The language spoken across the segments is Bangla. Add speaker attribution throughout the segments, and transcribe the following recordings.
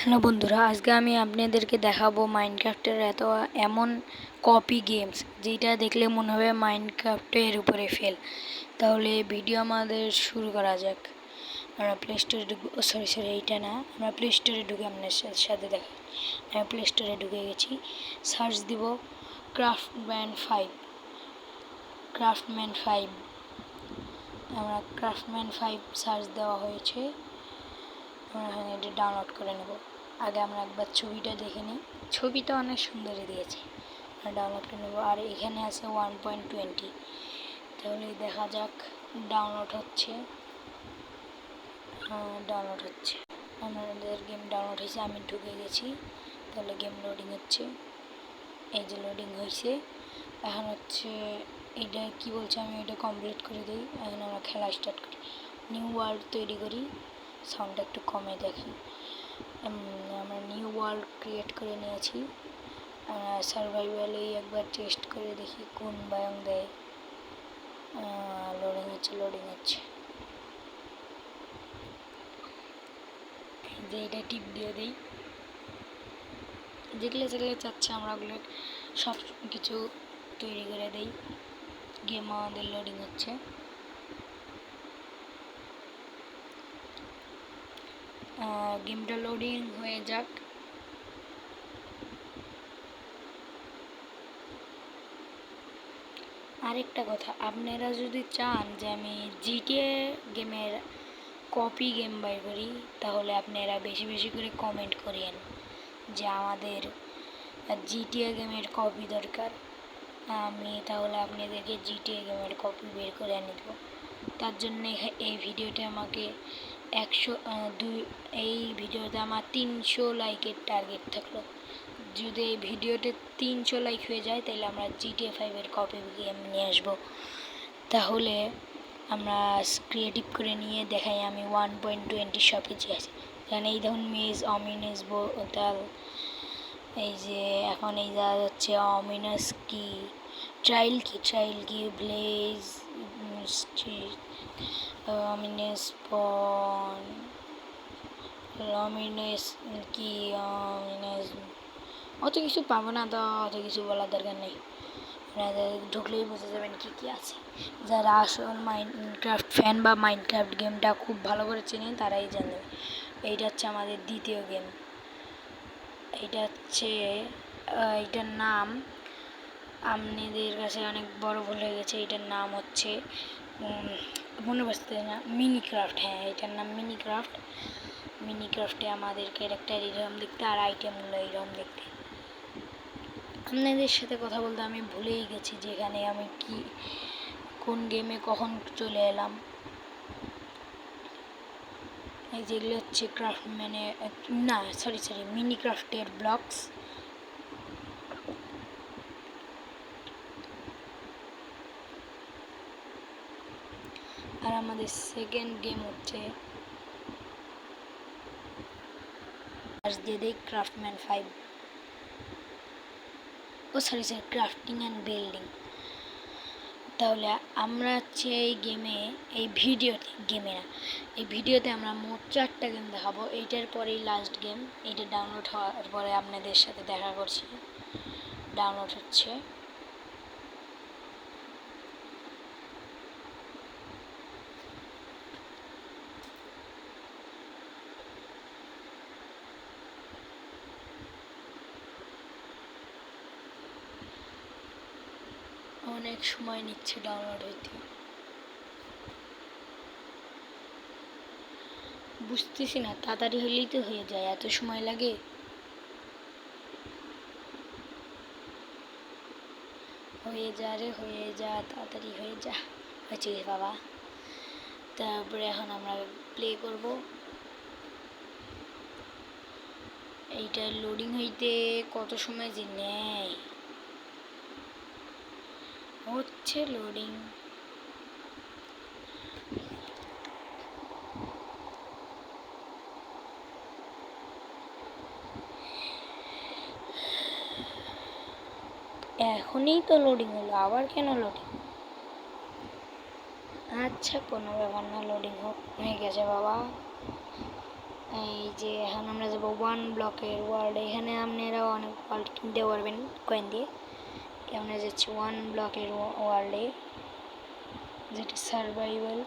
Speaker 1: হ্যালো বন্ধুরা, আজকে আমি আপনাদেরকে দেখাবো মাইনক্রাফটের এমন কপি গেমস যেটা দেখলে মনে হবে মাইনক্রাফটের উপরে ফেল। তাহলে ভিডিও আমাদের শুরু করা যাক। আমরা প্লে স্টোরে ঢুকবো। সরি, এইটা না, আমরা প্লে স্টোরে ঢুকে আপনার সাথে দেখা। আমি প্লে স্টোরে ঢুকে গেছি। সার্চ দিব ক্রাফটম্যান 5। আমরা ক্রাফটম্যান 5 সার্চ দেওয়া হয়েছে। আমরা এখানে এটা ডাউনলোড করে নেব। আগে আমরা একবার ছবিটা দেখে নিই। ছবিটা অনেক সুন্দরই দিয়েছে। ডাউনলোড করে নেব। আর এখানে আছে 1.20। তাহলে দেখা যাক ডাউনলোড হচ্ছে। আমাদের গেম ডাউনলোড হয়েছে। আমি ঢুকে গেছি। তাহলে গেম লোডিং হচ্ছে। এই যে লোডিং হয়েছে। এখন হচ্ছে এইটা কি বলছে, আমি এটা কমপ্লিট করে দিই। এখন আমরা খেলা স্টার্ট করি। নিউ ওয়ার্ল্ড তৈরি করি। সাউন্ডটা একটু কমে দেখেন। আমরা নিউ ওয়ার্ল্ড ক্রিয়েট করে নিয়েছি। সার্ভাইভালেই একবার টেস্ট করে দেখি কোন বায়ং দেয়। লোডিং হচ্ছে। যে এটা টিপ দিয়ে দিই। যেগুলো চাচ্ছে আমরা ওগুলো সব কিছু তৈরি করে দিই। গেম আমাদের লোডিং হচ্ছে। গেমটা লোডিং হয়ে যাক। আরেকটা কথা, আপনারা যদি চান যে আমি জিটিএ গেমের কপি গেম বাই করি, তাহলে আপনারা বেশি বেশি করে কমেন্ট করিয়েন যে আমাদের জিটিএ গেমের কপি দরকার। আমি তাহলে আপনাদেরকে জিটিএ গেমের কপি বের করে এনে দেবো। তার জন্যে এই ভিডিওতে আমাকে এই ভিডিওতে আমার 300 লাইকের টার্গেট থাকলো। যদি এই ভিডিওতে 300 লাইক হয়ে যায়, তাহলে আমরা GTA 5-এর কপি গেম নিয়ে আসবো। তাহলে আমরা ক্রিয়েটিভ করে নিয়ে দেখাই আমি 1.20 সব কিছু আছে। কারণ এই ধরুন মেজ অমিনাস বোতাল, এই যে এখন এই যা হচ্ছে অমিনাস কি ট্রাইল কি ব্লেজ অমিনাস পন অমিনাস কি অমিনাস, অত কিছু পাবো না তো, অত কিছু বলার দরকার নেই। আপনারা ঢুকলেই বুঝে যাবেন কী আছে। যারা আসল মাইনক্রাফট ফ্যান বা মাইনক্রাফট গেমটা খুব ভালো করে চেনেন তারাই জানবে। এইটা হচ্ছে আমাদের দ্বিতীয় গেম। এইটা হচ্ছে এইটার নাম আপনাদের কাছে অনেক বড় ভুল হয়ে গেছে। এইটার নাম হচ্ছে মনে বসতে না, মিনিক্রাফট। হ্যাঁ, এটার নাম মিনিক্রাফটে আমাদের ক্যারেক্টার এরকম দেখতে আর আইটেমগুলো এরকম দেখতে। আপনাদের সাথে কথা বলতে আমি ভুলেই গেছি যেখানে আমি কোন গেমে কখন চলে এলাম। এই যেগুলো হচ্ছে মিনিক্রাফটের ব্লকস। আর আমাদের সেকেন্ড গেম হচ্ছে ক্রাফটম্যান 5। Crafting and building. তাহলে আমরা হচ্ছে এই ভিডিওতে আমরা মোট 4টা গেম দেখাবো। এইটার পরেই লাস্ট গেম। এইটা ডাউনলোড হওয়ার পরে আপনাদের সাথে দেখা করছি। ডাউনলোড হচ্ছে। অনেক সময় নিচ্ছে ডাউনলোড হইতে। বুঝতেছি না, তাড়াতাড়ি হলেই তো হয়ে যায়, এত সময় লাগে? হয়ে যা তাড়াতাড়ি হয়ে যা। হয়েছে বাবা। তারপরে এখন আমরা প্লে করব। এইটা লোডিং হইতে কত সময় যে নেয়। হচ্ছে লোডিং। এখনই তো লোডিং হলো, আবার কেন লোডিং? আচ্ছা, কোনো ব্যাপার না, লোডিং হয়ে গেছে বাবা। এই যে এখন আমরা যাবো 1 ব্লকের ওয়ার্ল্ড। এখানে আপনারা অনেক ওয়ার্ল্ড কিনতে পারবেন কয়েন দিয়ে। আমরা যাচ্ছি 1 ব্লকের ওয়ার্ল্ডে, যেটা সার্ভাইভাল।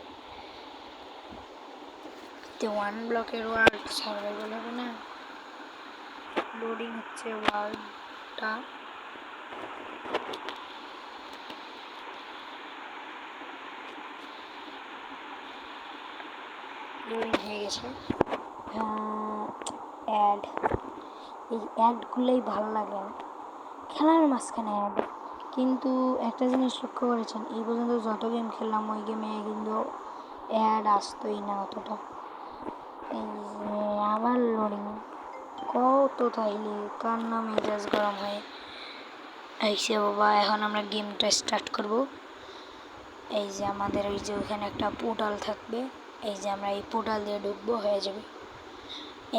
Speaker 1: তো 1 ব্লকের ওয়ার্ল্ড সার্ভাইভাল হবে না, লোডিং হচ্ছে ওয়ার্ল্ডটা। লোডিং হয়ে গেছে। অ্যাড, এই অ্যাডগুলোই ভালো লাগে না, খেলার মাঝখানে অ্যাড। কিন্তু একটা জিনিস লক্ষ্য করেছেন, এই পর্যন্ত যত গেম খেললাম ওই গেমে কিন্তু অ্যাড আসতোই না অতটা। এই যে আবার লোডিং, কত তাইলে কার না মেজাজ গরম হয়। এইসে বাবা, এখন আমরা গেমটা স্টার্ট করব। এই যে আমাদের ওই যে ওখানে একটা পোর্টাল থাকবে, এই যে আমরা এই পোর্টাল দিয়ে ঢুকবো, হয়ে যাবে।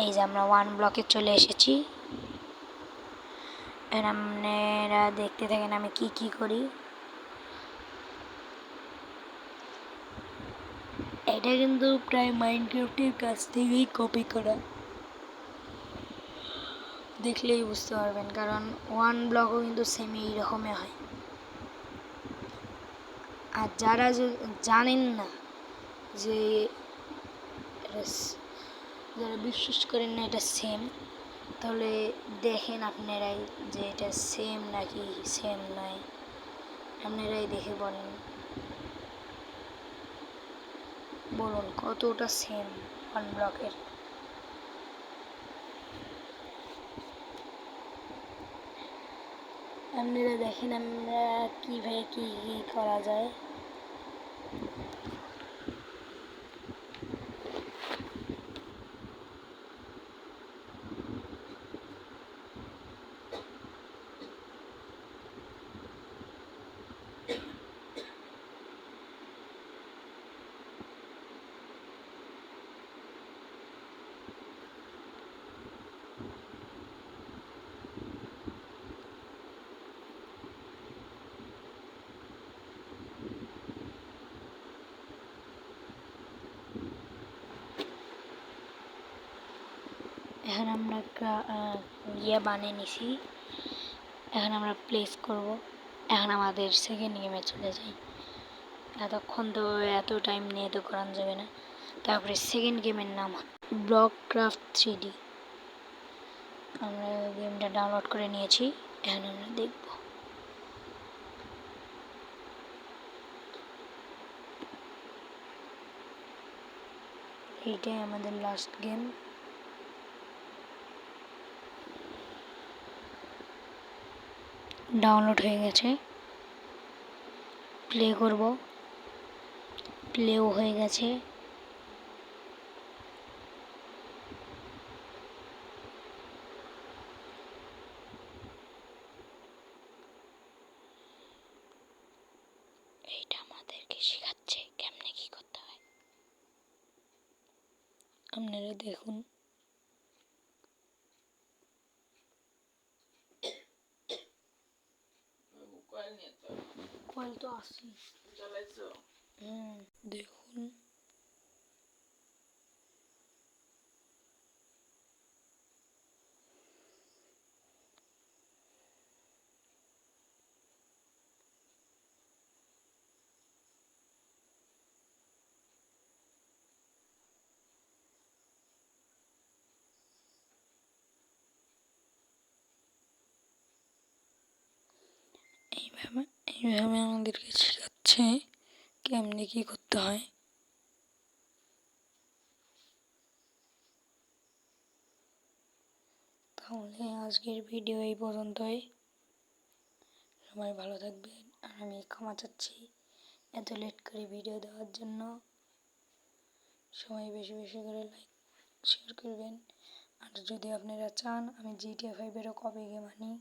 Speaker 1: এই যে আমরা 1 ব্লকে চলে এসেছি। আপনারা দেখতে থাকেন আমি কি কি করি। এটা কিন্তু প্রায় মাইনক্রাফটের কাছ থেকেই কপি করা, দেখলেই বুঝতে পারবেন, কারণ 1 ব্লকও কিন্তু সেম এইরকমই হয়। আর যারা জানেন না যে, যারা বিশ্বাস করেন না এটা সেম, তাহলে দেখেন আপনারাই যে এটা সেম নাকি সেম নয়, আপনারাই দেখে বলুন কতটা সেম 1 ব্লকের। আপনারা দেখেন আমরা কীভাবে কী কী করা যায়। এখন আমরা বানিয়ে নিছি, এখন আমরা প্লেস করব। এখন আমাদের সেকেন্ড গেমে চলে যাই। এতক্ষণ তো এত টাইম নিয়ে তো করানো যাবে না। তারপরে সেকেন্ড গেমের নাম ব্লক ক্রাফট 3D। আমরা গেমটা ডাউনলোড করে নিয়েছি, এখন আমরা দেখব। এইটাই আমাদের লাস্ট গেম। ডাউনলোড হয়ে গেছে, প্লে করব। প্লেও হয়ে গেছে। এইটা আমাদেরকে শেখাচ্ছে কেমনে কি করতে হয়, আপনারা দেখুন। কয়েল তো আসি দেখুন। এইভাবে এইভাবে আমাদেরকে শেখাচ্ছে কেমনে কি করতে হয়। তাহলে আজকের ভিডিও এই পর্যন্তই। সবাই ভালো থাকবেন, আর আমি ক্ষমা চাচ্ছি এত লেট করে ভিডিও দেওয়ার জন্য। সবাই বেশি বেশি করে লাইক শেয়ার করবেন। আর যদি আপনারা চান আমি GTA 5-এরও কবে গেম আনি,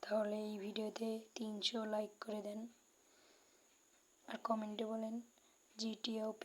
Speaker 1: তাহলে এই ভিডিওতে 300 লাইক করে দেন, আর কমেন্টে বলেন GTA OP।